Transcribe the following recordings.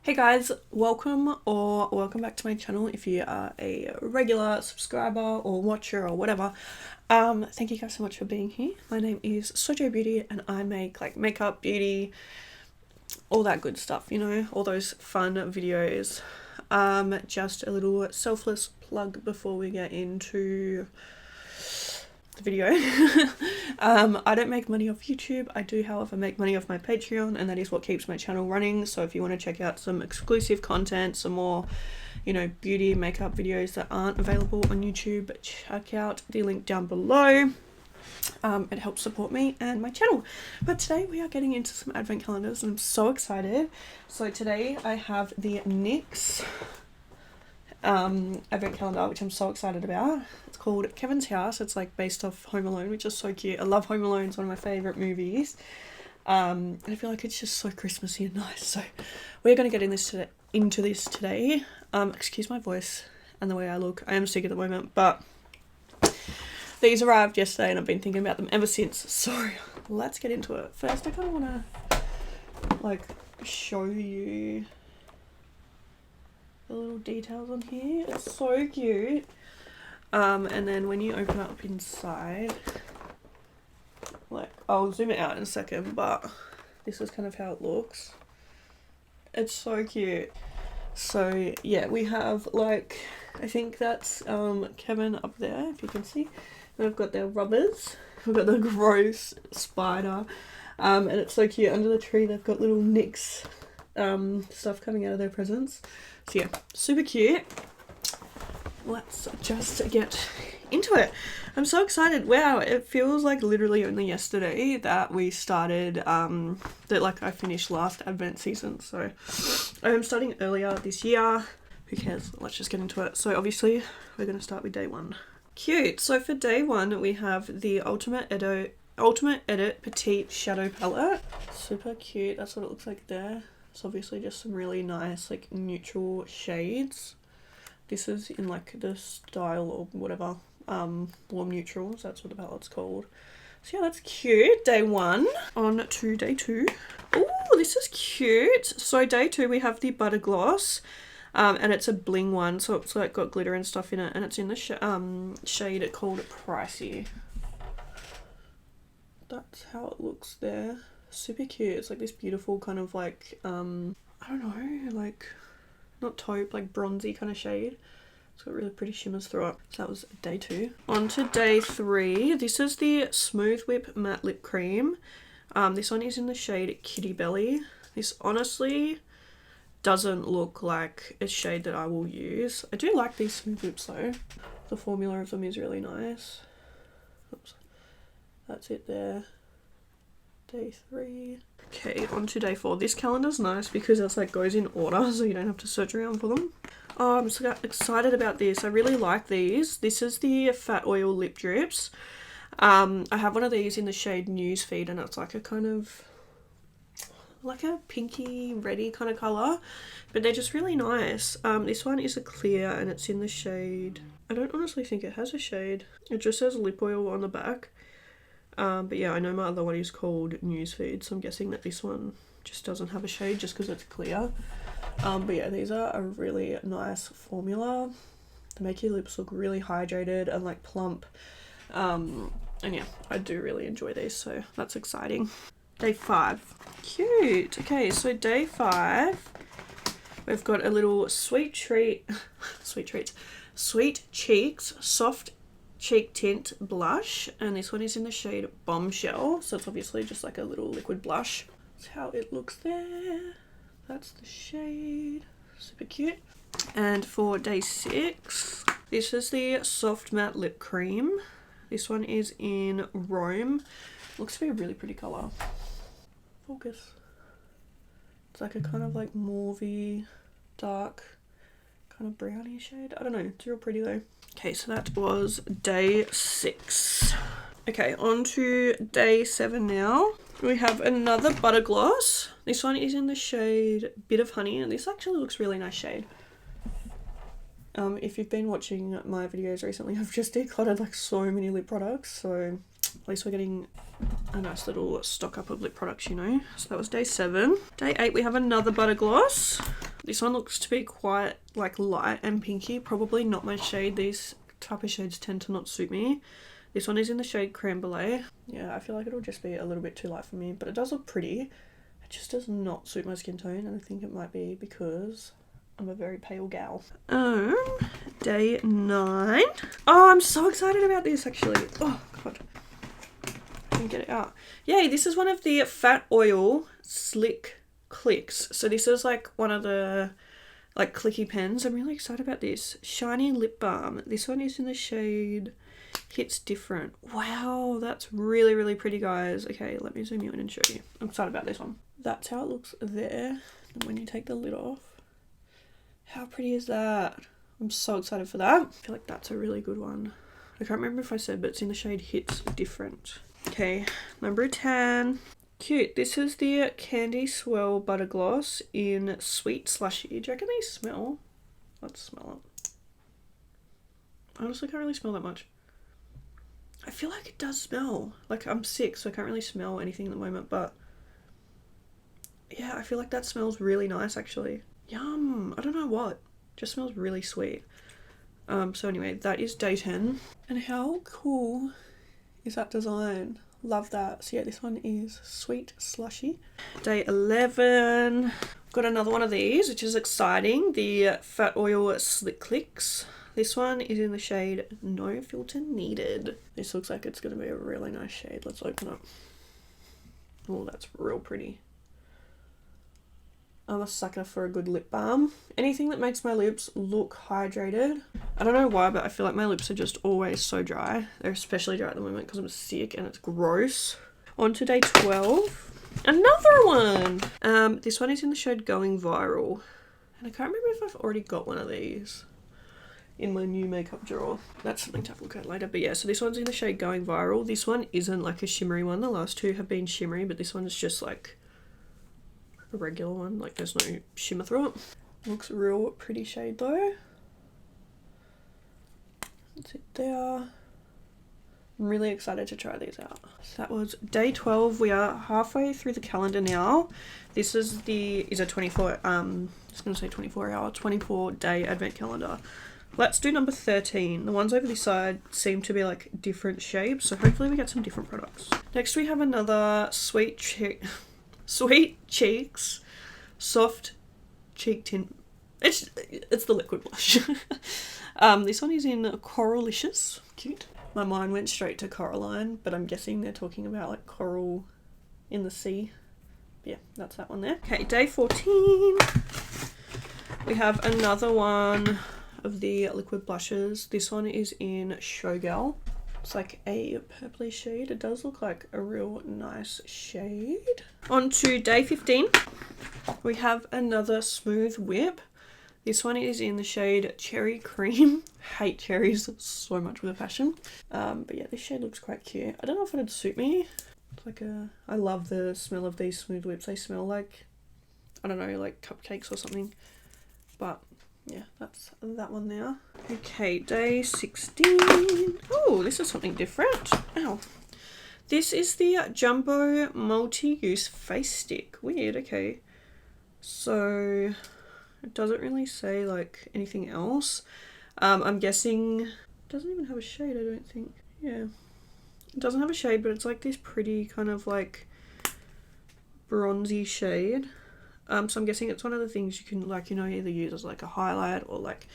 Hey guys, welcome back to my channel if you are a regular subscriber or watcher or whatever. Thank you guys so much for being here. My name is Sojo Beauty and I make like makeup, beauty, all that good stuff, you know, all those fun videos. Just a little selfless plug before we get into the video. I don't make money off YouTube. I do, however, make money off my Patreon, and that is what keeps my channel running. So if you want to check out some exclusive content, some more, you know, beauty makeup videos that aren't available on YouTube, check out the link down below. It helps support me and my channel. But today we are getting into some advent calendars and I'm so excited. So today I have the NYX advent calendar, which I'm so excited about. It's called Kevin's House. It's like based off Home Alone, which is so cute. I love Home Alone. It's one of my favorite movies. And I feel like it's just so Christmassy and nice. So we're going to get into this today. Excuse my voice and the way I look. I am sick at the moment, but these arrived yesterday and I've been thinking about them ever since. So let's get into it. First, I kind of want to like show you the little details on here. It's so cute. And then when you open up inside, like, I'll zoom it out in a second, but this is kind of how it looks. It's so cute. So yeah, we have like, I think that's Kevin up there, if you can see. And I've got their rubbers. We've got the gross spider. And it's so cute. Under the tree they've got little NYX stuff coming out of their presents. So yeah, super cute. Let's just get into it. I'm so excited. Wow, it feels like literally only yesterday that we started, that like I finished last advent season. So I am starting earlier this year. Who cares? Let's just get into it. So obviously we're going to start with day one. Cute. So for day one we have the Ultimate Edit Petite Shadow Palette. Super cute. That's what it looks like there. It's obviously just some really nice like neutral shades. This is in like the style or whatever, warm neutrals, that's what the palette's called. So yeah, that's cute. Day one. On to day two. Oh, this is cute. So day two we have the Butter Gloss, and it's a bling one, so it's like got glitter and stuff in it, and it's in the shade called Pricey. That's how it looks there. Super cute. It's like this beautiful kind of like I don't know, like not taupe, like bronzy kind of shade. It's got really pretty shimmers through it. So that was day two. On to day three. This is the Smooth Whip Matte Lip Cream. This one is in the shade Kitty Belly. This honestly doesn't look like a shade that I will use. I do like these Smooth Whips though. The formula of them is really nice. Oops. That's it there. Day three. Okay, on to day four. This calendar's nice because it's like goes in order, so you don't have to search around for them. Oh, I'm so excited about this. I really like these. This is the Fat Oil Lip Drips. I have one of these in the shade Newsfeed, and it's like a kind of like a pinky reddy kind of colour, but they're just really nice. This one is a clear and it's in the shade, I don't honestly think it has a shade. It just says lip oil on the back. But yeah, I know my other one is called Newsfeed, so I'm guessing that this one just doesn't have a shade just because it's clear. But yeah, these are a really nice formula. They make your lips look really hydrated and like plump. And yeah, I do really enjoy these, so that's exciting. Day five. Cute. Okay, so day five, we've got a little sweet cheeks soft cheek tint blush, and this one is in the shade Bombshell, so it's obviously just like a little liquid blush. That's how it looks there. That's the shade. Super cute. And for day six, this is the Soft Matte Lip Cream. This one is in Rome. Looks to be a really pretty colour. Focus. It's like a kind of like mauvey, dark, kind of brownie shade. I don't know, it's real pretty though. Okay, so that was day six. Okay, on to day seven now. We have another butter gloss. This one is in the shade Bit of Honey, and this actually looks really nice shade. If you've been watching my videos recently, I've just decluttered like so many lip products, so at least we're getting a nice little stock up of lip products, you know. So that was day 7. Day 8 we have another butter gloss. This one looks to be quite like light and pinky, probably not my shade. These type of shades tend to not suit me. This one is in the shade Creme Brulee. Yeah, I feel like it'll just be a little bit too light for me, but it does look pretty. It just does not suit my skin tone, and I think it might be because I'm a very pale gal. Day 9. Oh, I'm so excited about this actually. Oh god. I can get it out. Yay, this is one of the Fat Oil Slick Clicks. So this is like one of the like clicky pens. I'm really excited about this. Shiny Lip Balm. This one is in the shade Hits Different. Wow, that's really, really pretty, guys. Okay, let me zoom you in and show you. I'm excited about this one. That's how it looks there. And when you take the lid off, how pretty is that? I'm so excited for that. I feel like that's a really good one. I can't remember if I said, but it's in the shade Hits Different. Okay, number 10. Cute. This is the Candy Swell Butter Gloss in Sweet Slushy. Do you reckon they smell? Let's smell it. I honestly can't really smell that much. I feel like it does smell. Like, I'm sick, so I can't really smell anything at the moment, but yeah, I feel like that smells really nice, actually. Yum. I don't know what. Just smells really sweet. So anyway, that is day 10. And how cool is that design? Love that. So yeah, this one is Sweet Slushy. Day 11. Got another one of these, which is exciting. The Fat Oil Slick Clicks. This one is in the shade No Filter Needed. This looks like it's going to be a really nice shade. Let's open it. Oh, that's real pretty. I'm a sucker for a good lip balm. Anything that makes my lips look hydrated. I don't know why, but I feel like my lips are just always so dry. They're especially dry at the moment because I'm sick and it's gross. On to day 12. Another one! This one is in the shade Going Viral. And I can't remember if I've already got one of these in my new makeup drawer. That's something to have a look at later. But yeah, so this one's in the shade Going Viral. This one isn't like a shimmery one. The last two have been shimmery, but this one is just like a regular one. Like there's no shimmer through it. Looks real pretty shade though. That's it there. I'm really excited to try these out. So that was day 12. We are halfway through the calendar now. This is a 24 I was gonna say 24-hour, 24-day advent calendar. Let's do number 13. The ones over this side seem to be like different shapes, so hopefully we get some different products. Next we have another Sweet Cheeks Soft Cheek Tint. It's the liquid blush. This one is in Coralicious. Cute. My mind went straight to Coraline, but I'm guessing they're talking about like coral in the sea. Yeah, that's that one there. Okay, day 14. We have another one of the liquid blushes. This one is in Showgirl. It's like a purpley shade. It does look like a real nice shade. On to day 15. We have another Smooth Whip. This one is in the shade Cherry Cream. Hate cherries so much with a passion. But yeah, this shade looks quite cute. I don't know if it'd suit me. It's like I love the smell of these Smooth Whips. They smell like, I don't know, like cupcakes or something. But yeah, that's that one there. Okay, day 16. Oh, this is something different. Ow. This is the Jumbo Multi-Use Face Stick. Weird, okay. So it doesn't really say like anything else. I'm guessing it doesn't even have a shade, I don't think. Yeah. It doesn't have a shade, but it's like this pretty kind of like bronzy shade. So I'm guessing it's one of the things you can like, you know, either use as like a highlight or like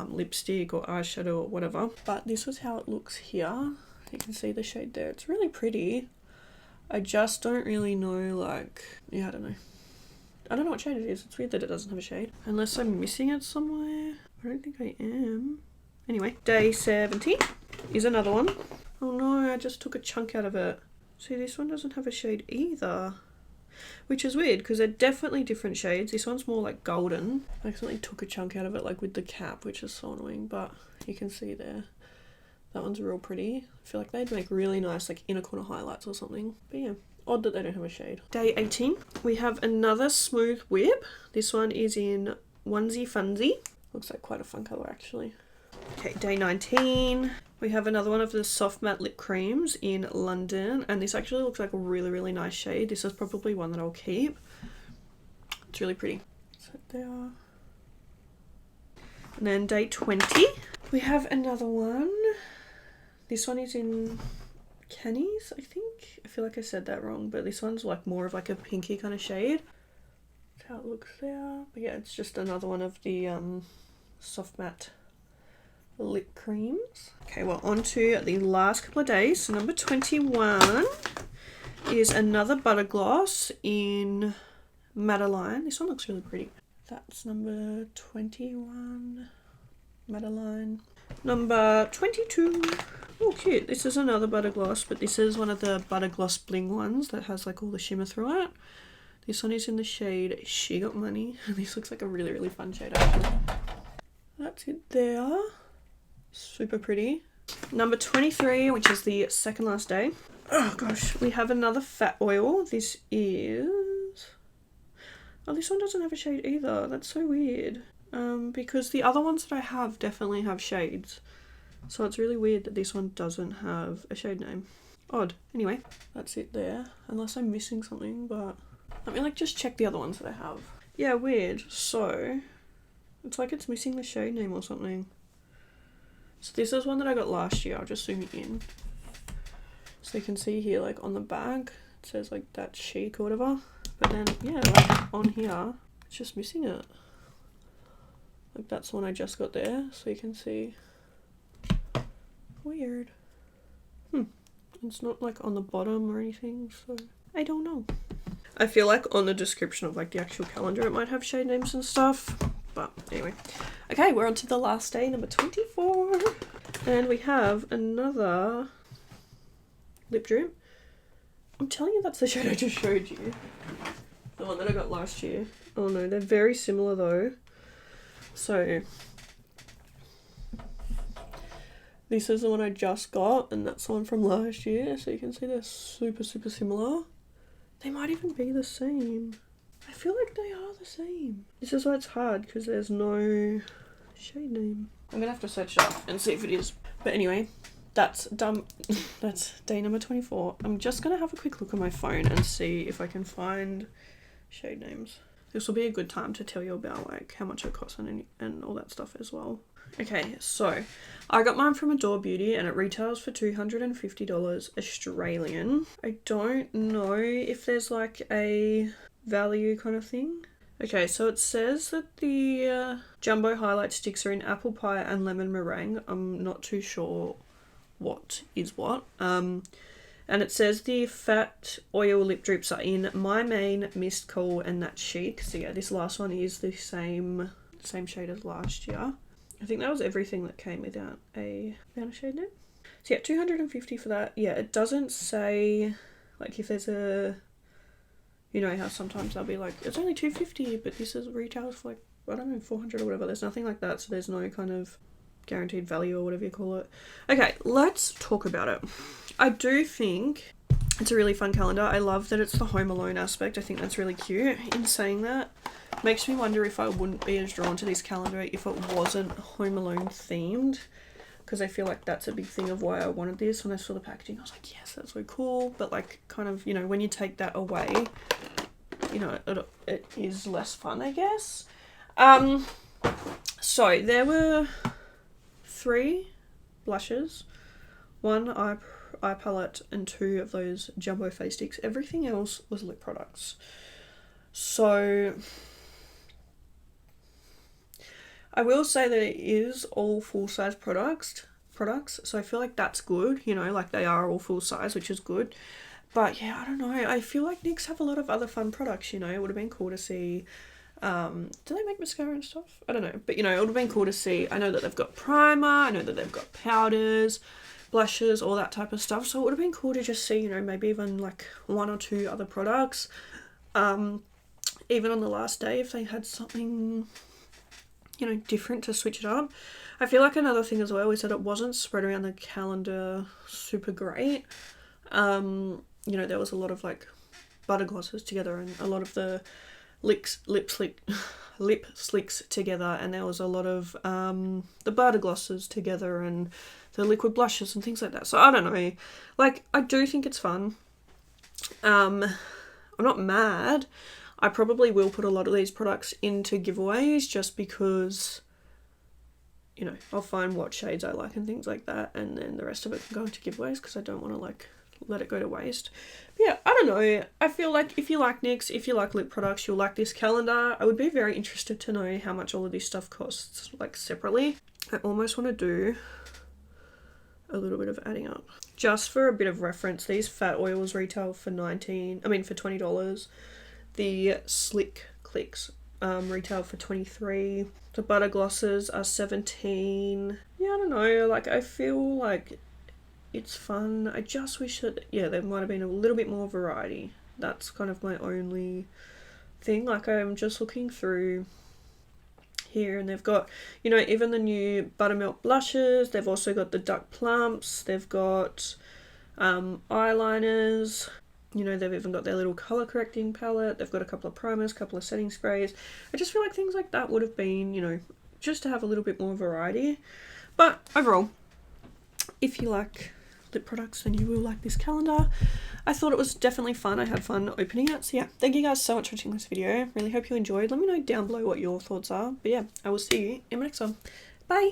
lipstick or eyeshadow or whatever. But this is how it looks here. You can see the shade there. It's really pretty. I just don't really know, like, yeah, I don't know what shade it is. It's weird that it doesn't have a shade. Unless I'm missing it somewhere. I don't think I am. Anyway, day 17 is another one. Oh no, I just took a chunk out of it. See, this one doesn't have a shade either. Which is weird because they're definitely different shades. This one's more like golden. I accidentally took a chunk out of it like with the cap, which is so annoying, but you can see there. That one's real pretty. I feel like they'd make really nice like inner corner highlights or something. But yeah, odd that they don't have a shade. Day 18, we have another Smooth Whip. This one is in Onesie Funsy. Looks like quite a fun colour actually. Okay, day 19. We have another one of the Soft Matte Lip Creams in London. And this actually looks like a really, really nice shade. This is probably one that I'll keep. It's really pretty. So there. And then day 20, we have another one. This one is in Kenny's, I think. I feel like I said that wrong, but this one's like more of like a pinky kind of shade. That's how it looks there. But yeah, it's just another one of the soft matte lip creams. Okay, well, on to the last couple of days. So number 21 is another butter gloss in Madeline. This one looks really pretty. That's number 21, Madeline. Number 22. Oh, cute. This is another butter gloss, but this is one of the butter gloss bling ones that has like all the shimmer through it. This one is in the shade She Got Money. This looks like a really, really fun shade actually. That's it there. Super pretty. Number 23, which is the second last day. Oh gosh, we have another fat oil. This is... Oh, this one doesn't have a shade either. That's so weird. Because the other ones that I have definitely have shades. So it's really weird that this one doesn't have a shade name. Odd. Anyway, that's it there. Unless I'm missing something, but... Let me like just check the other ones that I have. Yeah, weird. So, it's like it's missing the shade name or something. So this is one that I got last year. I'll just zoom it in. So you can see here, like on the bag, it says like That Chic or whatever. But then, yeah, like on here, it's just missing it. Like that's the one I just got there, so you can see. Weird. It's not like on the bottom or anything, so I don't know. I feel like on the description of like the actual calendar it might have shade names and stuff, but anyway. Okay, we're on to the last day, number 24. And we have another lip drip. I'm telling you that's the shade I just showed you. The one that I got last year. Oh no, they're very similar though. So, this is the one I just got, and that's the one from last year. So you can see they're super, super similar. They might even be the same. I feel like they are the same. This is why it's hard, because there's no shade name. I'm gonna have to search it up and see if it is. But anyway, that's done. That's day number 24. I'm just gonna have a quick look on my phone and see if I can find shade names. This will be a good time to tell you about like how much it costs and all that stuff as well. Okay, so I got mine from Adore Beauty and it retails for $250 Australian. I don't know if there's like a value kind of thing. Okay, so it says that the jumbo highlight sticks are in apple pie and lemon meringue. I'm not too sure what is what. And it says the fat oil lip drips are in My Main, Mist Cool and That Chic. So yeah, this last one is the same shade as last year. I think that was everything that came without a shade name. So yeah, $250 for that. Yeah, it doesn't say like if there's a, you know how sometimes they'll be like it's only $250, but this is retails for like I don't know $400 or whatever. There's nothing like that, so there's no kind of guaranteed value or whatever you call it. Okay, let's talk about it. I do think it's a really fun calendar. I love that it's the Home Alone aspect. I think that's really cute. In saying that, makes me wonder if I wouldn't be as drawn to this calendar if it wasn't Home Alone themed, because I feel like that's a big thing of why I wanted this. When I saw the packaging, I was like, yes, that's so cool. But like, kind of, you know, when you take that away, you know, it is less fun, I guess. So there were 3 blushes, 1 eye palette and 2 of those jumbo face sticks. Everything else was lip products. So I will say that it is all full-size products, so I feel like that's good, you know, like they are all full-size, which is good. But yeah, I don't know, I feel like NYX have a lot of other fun products, you know. It would have been cool to see, do they make mascara and stuff? I don't know, but you know, it would have been cool to see. I know that they've got primer, I know that they've got powders, blushes, all that type of stuff, so it would have been cool to just see, you know, maybe even like 1 or 2 other products. Even on the last day, if they had something, you know, different to switch it up. I feel like another thing as well is that it wasn't spread around the calendar super great. You know, there was a lot of like butter glosses together and a lot of the lip slicks together, and there was a lot of the butter glosses together and the liquid blushes and things like that. So I don't know, like I do think it's fun. I'm not mad. I probably will put a lot of these products into giveaways just because, you know, I'll find what shades I like and things like that, and then the rest of it can go into giveaways because I don't want to like let it go to waste. But yeah, I don't know. I feel like if you like NYX, if you like lip products, you'll like this calendar. I would be very interested to know how much all of this stuff costs, like separately. I almost want to do a little bit of adding up. Just for a bit of reference, these fat oils retail for $20. The Slick Clicks retail for $23. The butter glosses are $17. Yeah, I don't know, like I feel like it's fun. I just wish that, yeah, there might have been a little bit more variety. That's kind of my only thing. Like I'm just looking through here and they've got, you know, even the new buttermilk blushes. They've also got the duck plumps. They've got eyeliners. You know, they've even got their little color correcting palette. They've got a couple of primers, a couple of setting sprays. I just feel like things like that would have been, you know, just to have a little bit more variety. But overall, if you like lip products, then you will like this calendar. I thought it was definitely fun. I had fun opening it. So yeah, thank you guys so much for watching this video. Really hope you enjoyed. Let me know down below what your thoughts are. But yeah, I will see you in my next one. Bye!